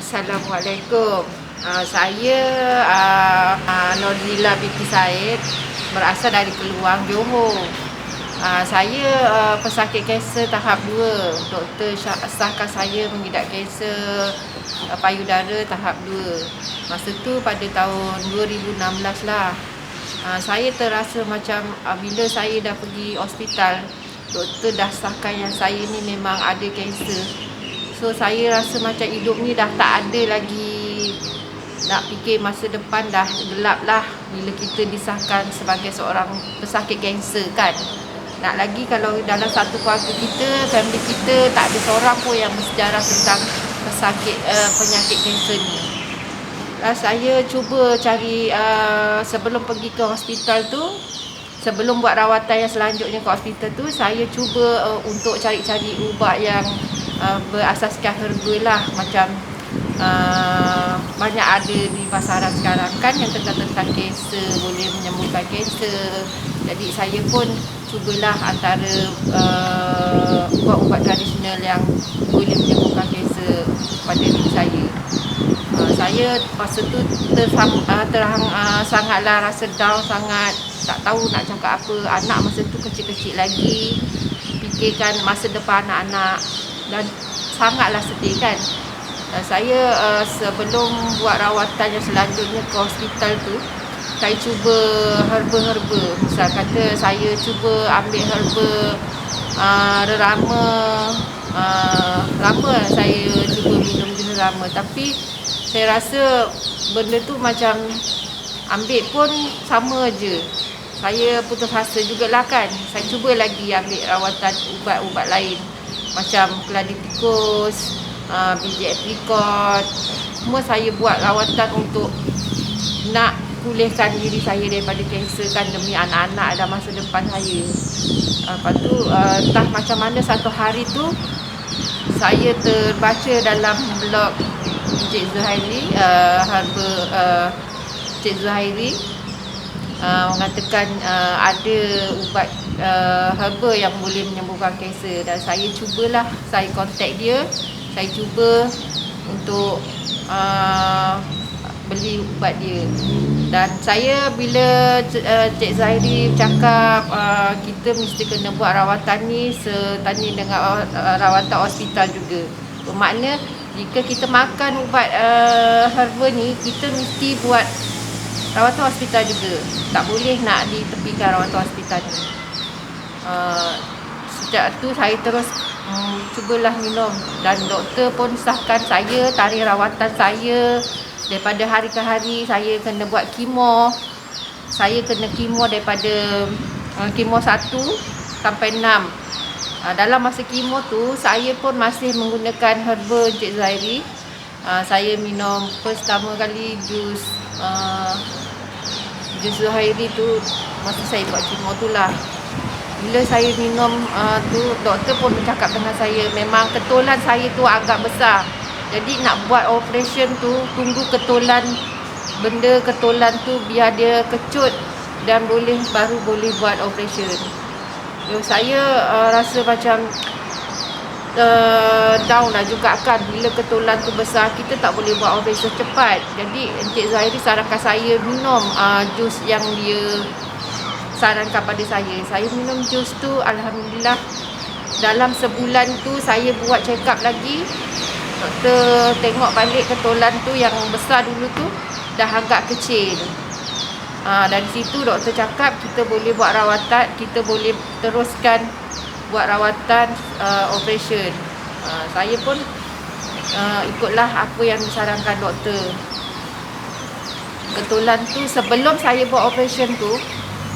Assalamualaikum. Saya Norzila binti Said, berasal dari Keluang, Johor. Saya pesakit kanser tahap 2. Doktor sahkan saya mengidap kanser payudara tahap 2. Masa tu pada tahun 2016 lah. Saya terasa macam bila saya dah pergi hospital, doktor dah sahkan yang saya ni memang ada kanser. So saya rasa macam hidup ni dah tak ada lagi nak fikir masa depan, dah gelap lah bila kita disahkan sebagai seorang pesakit kanser kan. Nak lagi kalau dalam satu keluarga kita, family kita tak ada seorang pun yang bersejarah tentang penyakit kanser ni. Saya cuba cari sebelum pergi ke hospital tu, sebelum buat rawatan yang selanjutnya ke hospital tu, saya cuba untuk cari-cari ubat yang berasaskan herba lah. Macam banyak ada di pasaran sekarang kan yang tentang kanser, boleh menyembuhkan kanser. Jadi saya pun cubalah antara ubat-ubat tradisional yang boleh menyembuhkan kanser pada diri saya. Saya masa tu sangatlah rasa down sangat, tak tahu nak cakap apa. Anak masa tu kecil-kecil lagi, fikirkan masa depan anak-anak dan sangatlah sedih kan. Saya sebelum buat rawatan yang selanjutnya ke hospital tu, saya cuba herba-herba. Misal kata saya cuba ambil herba rerama, lama saya cuba minum jenis rama, tapi saya rasa benda tu macam ambil pun sama je. Saya putus asa jugalah kan. Saya cuba lagi ambil rawatan ubat-ubat lain macam keladi tikus, biji aprikot. Semua saya buat rawatan untuk nak pulihkan diri saya daripada kanser kan, demi anak-anak dan masa depan saya. Lepas tu entah macam mana satu hari tu saya terbaca dalam blog Encik Zuhairi, Encik Zuhairi mengatakan ada ubat herba yang boleh menyembuhkan kanser, dan saya cubalah, saya kontak dia, saya cuba untuk beli ubat dia. Dan saya bila Cik Zuhairi cakap kita mesti kena buat rawatan ni setanding dengan rawatan hospital juga. Bermakna jika kita makan ubat herba ni, kita mesti buat rawatan hospital juga. Tak boleh nak ditepikan rawatan hospital ni. Sejak tu saya terus cubalah minum, dan doktor pun sahkan saya tarikh rawatan saya daripada hari ke hari. Saya kena buat kemo. Saya kena kemo daripada kemo 1 sampai 6. Dalam masa kemo tu saya pun masih menggunakan herba Encik Zuhairi. Saya minum pertama kali jus Zuhairi tu masa saya buat kemo tu lah. Bila saya minum tu, doktor pun bercakap dengan saya, memang ketulan saya tu agak besar. Jadi nak buat operation tu, tunggu benda ketulan tu biar dia kecut dan baru boleh buat operation. Saya rasa macam down lah juga kan. Bila ketulan tu besar, kita tak boleh buat operation cepat. Jadi Encik Zuhairi sarankan saya minum jus yang dia sarankan pada saya. Saya minum jus tu, alhamdulillah dalam sebulan tu saya buat check up lagi. Doktor tengok balik ketulan tu yang besar dulu tu dah agak kecil. Dari situ doktor cakap kita boleh buat rawatan, kita boleh teruskan buat rawatan operation. Saya pun ikutlah apa yang disarankan doktor. Ketulan tu sebelum saya buat operation tu,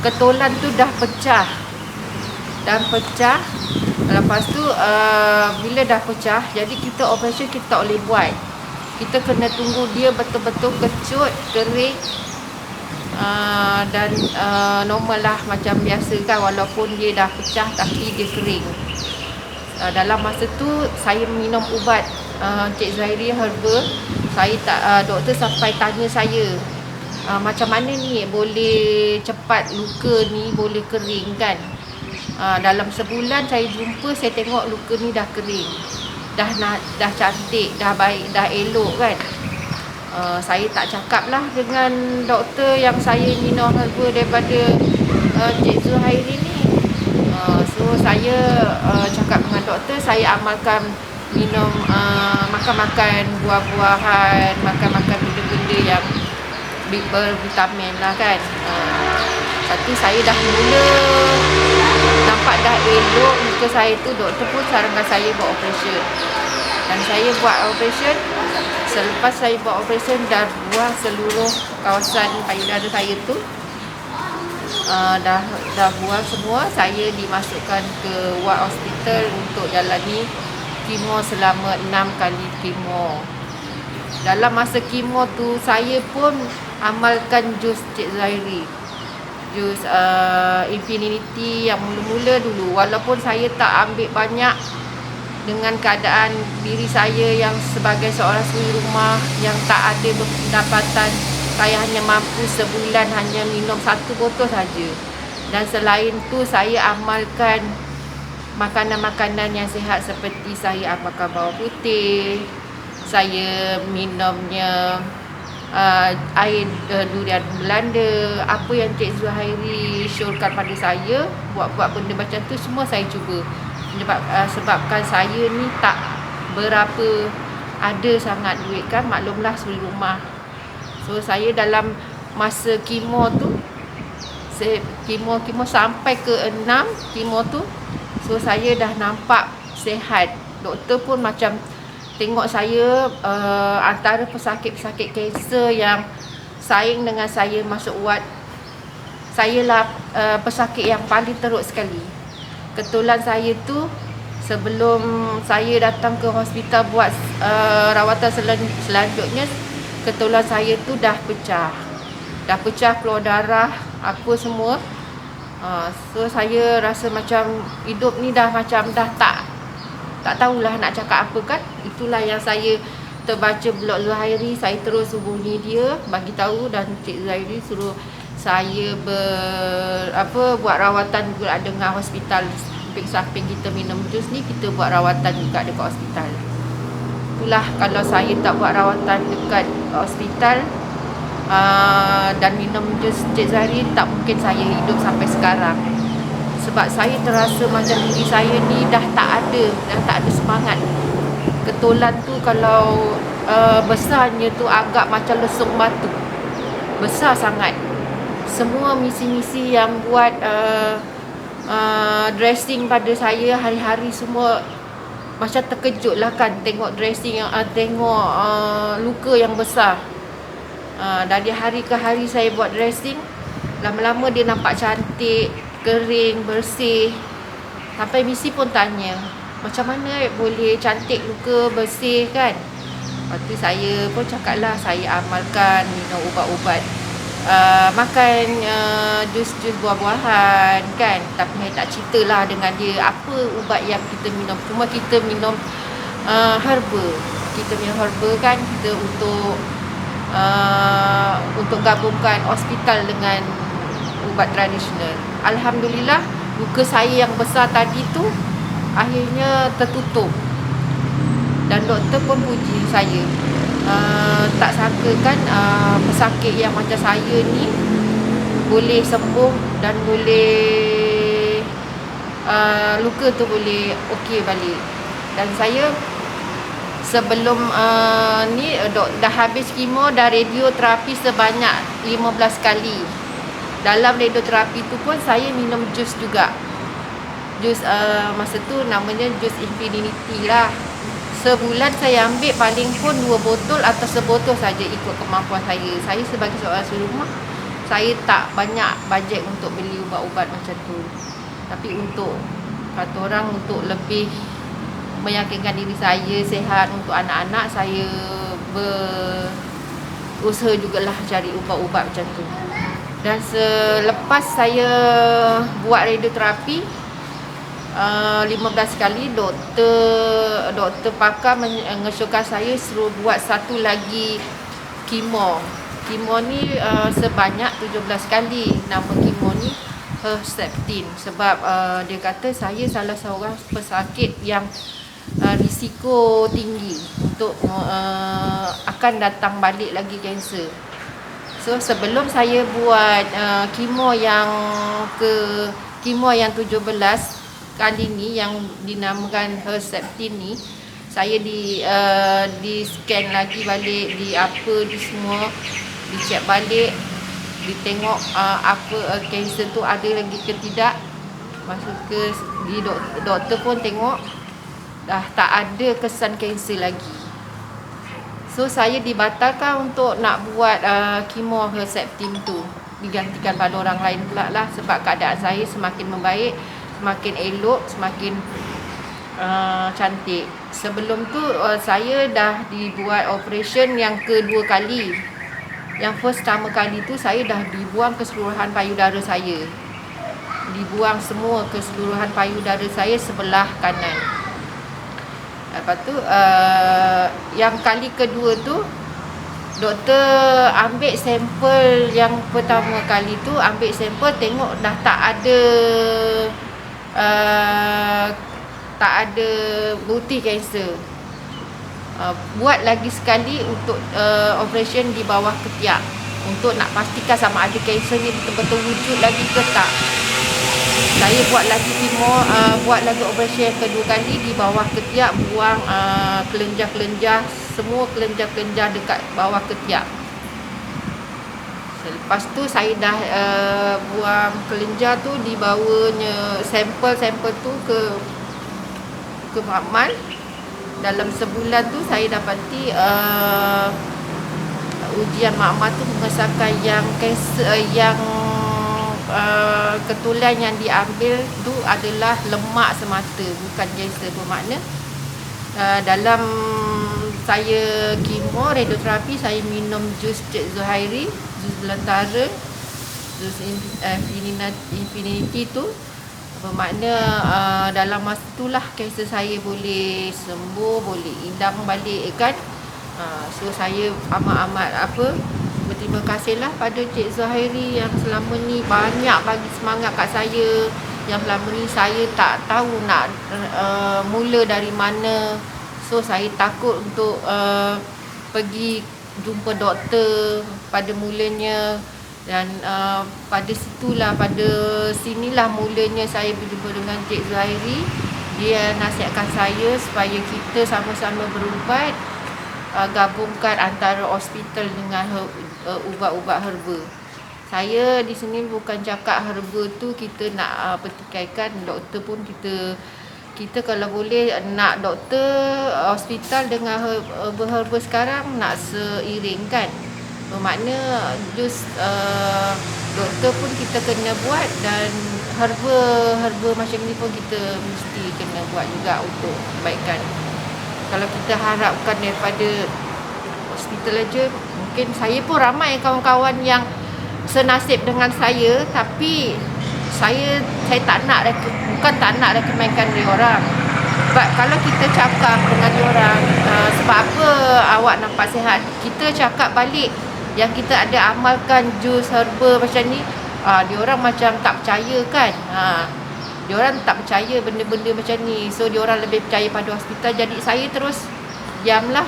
ketulan tu dah pecah. Lepas tu bila dah pecah, jadi kita operation kita tak boleh buat. Kita kena tunggu dia betul-betul kecut, kering, dan normal lah macam biasa kan, walaupun dia dah pecah tapi dia kering. Dalam masa tu saya minum ubat Cik Zuhairi herba. Doktor sampai tanya saya, macam mana ni boleh cepat luka ni boleh kering kan. Dalam sebulan saya jumpa, saya tengok luka ni dah kering. dah cantik, dah baik, dah elok kan. Saya tak cakap lah dengan doktor yang saya minum herba daripada Cik Zuhairi ni. So saya cakap dengan doktor, saya amalkan minum, makan-makan buah-buahan, makan-makan benda-benda yang bervitamin lah kan. Tapi saya dah mula nampak dah elok muka saya tu, doktor pun sarankan saya buat operation. Dan saya buat operation. Selepas saya buat operation, dah buang seluruh kawasan payudara saya tu, dah buang semua. Saya dimasukkan ke ward hospital untuk jalani kemo selama 6 kali kemo. Dalam masa kemo tu, saya pun amalkan jus Cik Zuhairi, jus Infinity yang mula-mula dulu. Walaupun saya tak ambil banyak, dengan keadaan diri saya yang sebagai seorang suri rumah yang tak ada pendapatan, saya hanya mampu sebulan hanya minum 1 botol saja. Dan selain tu, saya amalkan makanan-makanan yang sihat seperti saya amalkan bawang putih, saya minumnya air durian Belanda. Apa yang Cik Zuhairi syorkan pada saya, buat-buat benda macam tu semua saya cuba. Sebabkan saya ni tak berapa ada sangat duit kan, maklumlah suri rumah. So saya dalam masa kemo tu, kemo sampai ke 6 kemo tu, so saya dah nampak sihat. Doktor pun macam tengok saya antara pesakit-pesakit kanser yang saing dengan saya masuk ward, saya lah pesakit yang paling teruk sekali. Kebetulan saya tu sebelum saya datang ke hospital buat rawatan selanjutnya, kebetulan saya tu dah pecah keluar darah apa semua. So saya rasa macam hidup ni dah tak tahulah nak cakap apa kan. Itulah yang saya terbaca blog Zuhairi, saya terus hubungi dia, bagi tahu, dan Cik Zuhairi suruh saya buat rawatan juga dengan hospital. Samping kita minum jus ni, kita buat rawatan juga dekat hospital. Itulah, kalau saya tak buat rawatan dekat hospital dan minum jus Cik Zuhairi, tak mungkin saya hidup sampai sekarang. Sebab saya terasa macam diri saya ni dah tak ada semangat. Ketulan tu kalau besarnya tu agak macam lesung batu, besar sangat. Semua misi-misi yang buat dressing pada saya hari-hari semua macam terkejut lah kan, tengok dressing yang tengok luka yang besar. Dari hari ke hari saya buat dressing, lama-lama dia nampak cantik, kering, bersih. Sampai misi pun tanya, macam mana boleh cantik, luka, bersih kan. Lepas tu saya pun cakap lah, saya amalkan minum ubat-ubat, makan jus-jus buah-buahan kan. Tapi saya tak ceritalah dengan dia apa ubat yang kita minum. Cuma kita minum herba. Kita minum herba kan, kita untuk gabungkan hospital dengan ubat tradisional. Alhamdulillah, luka saya yang besar tadi tu akhirnya tertutup. Dan doktor pun puji saya. Tak sangka kan pesakit yang macam saya ni boleh sembuh dan boleh luka tu boleh okey balik. Dan saya sebelum ni dah habis kemo, dah radioterapi sebanyak 15 kali. Dalam radioterapi tu pun saya minum jus juga. Jus masa tu namanya jus Infinity lah. Sebulan saya ambil paling pun 2 botol atau sebotol saja, ikut kemampuan saya. Saya sebagai seorang suri rumah, saya tak banyak bajet untuk beli ubat-ubat macam tu. Tapi untuk kata orang, untuk lebih meyakinkan diri saya sihat untuk anak-anak, saya berusaha jugalah cari ubat-ubat macam tu. Dan selepas saya buat radioterapi 15 kali, doktor pakar mengesyorkan saya suruh buat satu lagi kemo. Kemo ni sebanyak 17 kali. Nama kemo ni Herceptin. Sebab dia kata saya salah seorang pesakit yang risiko tinggi untuk akan datang balik lagi kanser. So sebelum saya buat kemo yang 17 kali ni yang dinamakan Herceptin ni, saya di scan lagi balik, di apa di semua, dicek balik, ditengok apa kanser tu ada lagi ke tidak. Masuk ke di doktor pun tengok dah tak ada kesan kanser lagi. So saya dibatalkan untuk nak buat kemo Herceptin tu, digantikan pada orang lain pula lah, sebab keadaan saya semakin membaik, semakin elok, semakin cantik. Sebelum tu saya dah dibuat operation yang kedua kali. Yang pertama kali tu saya dah dibuang keseluruhan payudara saya. Dibuang semua keseluruhan payudara saya sebelah kanan. Lepas tu yang kali kedua tu, doktor ambil sampel yang pertama kali tu, ambil sampel tengok dah tak ada bukti kanser. Buat lagi sekali untuk operation di bawah ketiak untuk nak pastikan sama ada kanser ni betul-betul wujud lagi ke tak. Saya buat lagi operation yang kedua kali di bawah ketiak, buang kelenjar-kelenjar, semua kelenjar-kelenjar dekat bawah ketiak. Lepas tu saya dah buang kelenjar tu, dibawanya sampel tu ke makmal. Dalam sebulan tu saya dapati ujian makmal tu mengesahkan yang kanser ketulan yang diambil tu adalah lemak semata, bukan kanser. Bermakna dalam saya kemo radioterapi, saya minum jus Cik Zuhairi, jus Belantara, jus Infinity tu. Bermakna dalam masa itulah kanser saya boleh sembuh, boleh hilang balik kan. So saya amat-amat berterima kasihlah pada Cik Zuhairi yang selama ni banyak bagi semangat kat saya. Yang selama ni saya tak tahu nak mula dari mana. So saya takut untuk pergi jumpa doktor pada mulanya. Dan pada sinilah mulanya saya berjumpa dengan Cik Zuhairi. Dia nasihatkan saya supaya kita sama-sama berubat, gabungkan antara hospital dengan ubat-ubat herba. Saya di sini bukan cakap herba tu kita nak pertikaikan. Doktor pun kita kalau boleh nak doktor hospital dengan herba sekarang nak seiring kan. Bermakna jus doktor pun kita kena buat, dan herba macam ni pun kita mesti kena buat juga untuk kebaikan. Kalau kita harapkan daripada hospital aja, mungkin saya pun ramai kawan-kawan yang senasib dengan saya, tapi saya tak nak bukan tak nak rekomenkan dia orang. Sebab kalau kita cakap dengan dia orang, sebab apa awak nampak sihat, kita cakap balik yang kita ada amalkan jus herba macam ni, dia orang macam tak percaya kan. Dia orang tak percaya benda-benda macam ni. So dia orang lebih percaya pada hospital. Jadi saya terus diamlah.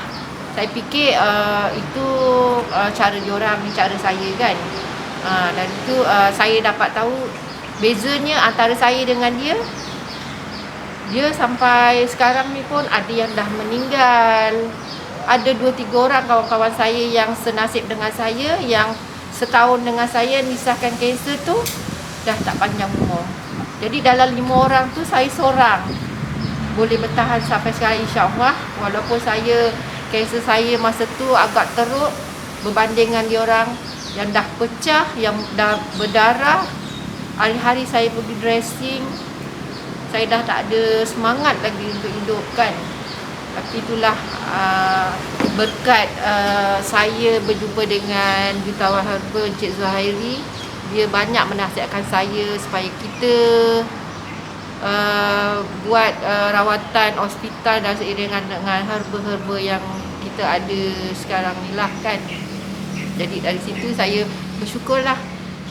Saya fikir itu cara dia orang, cara saya kan. Dan itu saya dapat tahu bezanya antara saya dengan dia. Dia sampai sekarang ni pun ada yang dah meninggal. Ada 2-3 orang kawan-kawan saya yang senasib dengan saya, yang setahun dengan saya nisahkan kanser tu dah tak panjang umur. Jadi dalam 5 orang tu saya seorang boleh bertahan sampai sekarang, insya-Allah. Walaupun kanser saya masa tu agak teruk berbanding dengan dia orang yang dah pecah, yang dah berdarah. Hari-hari saya pergi dressing, saya dah tak ada semangat lagi untuk hidup kan. Tapi itulah berkat saya berjumpa dengan jutawan herba Cik Zuhairi. Dia banyak menasihatkan saya supaya kita buat rawatan hospital dan seiringan dengan herba-herba yang kita ada sekarang ni lah kan. Jadi dari situ saya bersyukurlah.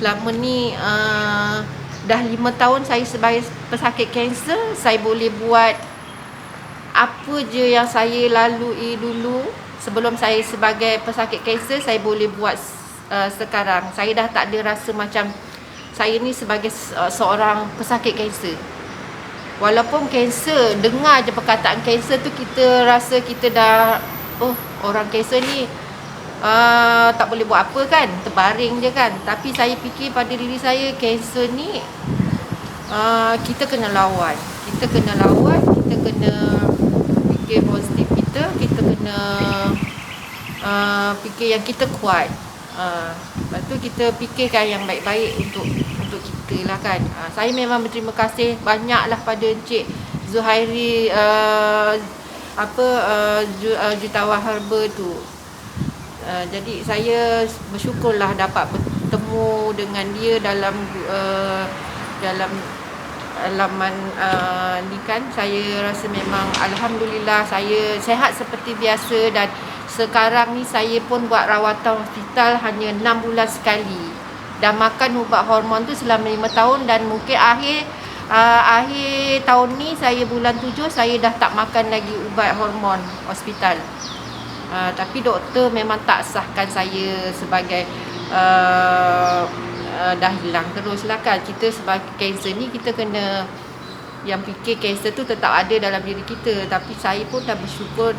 Selama ni dah 5 tahun saya sebagai pesakit kanser, saya boleh buat apa je yang saya lalui dulu sebelum saya sebagai pesakit kanser, saya boleh buat sekarang. Saya dah tak ada rasa macam saya ni sebagai seorang pesakit kanser. Walaupun kanser, dengar je perkataan kanser tu kita rasa kita dah, oh orang kanser ni tak boleh buat apa kan, terbaring je kan. Tapi saya fikir pada diri saya, kanser ni kita kena lawan. Kita kena fikir positif kita kena fikir yang kita kuat. Lepas tu kita fikirkan yang baik-baik untuk kita lah kan. Saya memang berterima kasih banyaklah pada Encik Zuhairi Jutawan Herba tu. Jadi saya bersyukurlah dapat bertemu dengan dia dalam laman ni kan. Saya rasa memang alhamdulillah saya sihat seperti biasa, dan sekarang ni saya pun buat rawatan hospital hanya 6 bulan sekali, dan makan ubat hormon tu selama 5 tahun, dan mungkin akhir tahun ni saya bulan 7 saya dah tak makan lagi ubat hormon hospital. Tapi doktor memang tak sahkan saya sebagai dah hilang terus lah kan. Kita sebagai kanser ni kita kena yang fikir kanser tu tetap ada dalam diri kita. Tapi saya pun dah bersyukur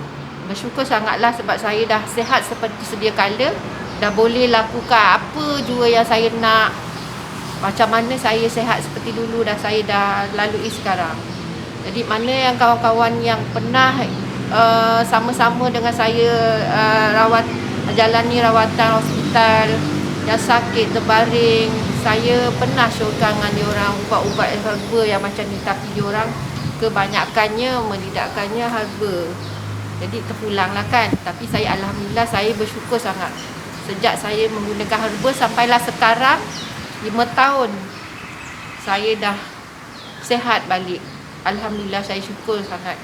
sangatlah sebab saya dah sihat seperti sedia kala, dah boleh lakukan apa jua yang saya nak. Macam mana saya sihat seperti dulu dah saya dah lalui sekarang. Jadi mana yang kawan-kawan yang pernah sama-sama dengan saya jalani rawatan hospital, yang sakit terbaring, saya pernah syorkan dengan diorang ubat-ubat herba yang macam ni, tapi diorang kebanyakannya melidakkannya herba. Jadi terpulanglah kan. Tapi saya alhamdulillah saya bersyukur sangat. Sejak saya menggunakan herba sampailah sekarang 5 tahun saya dah sihat balik. Alhamdulillah saya syukur sangat.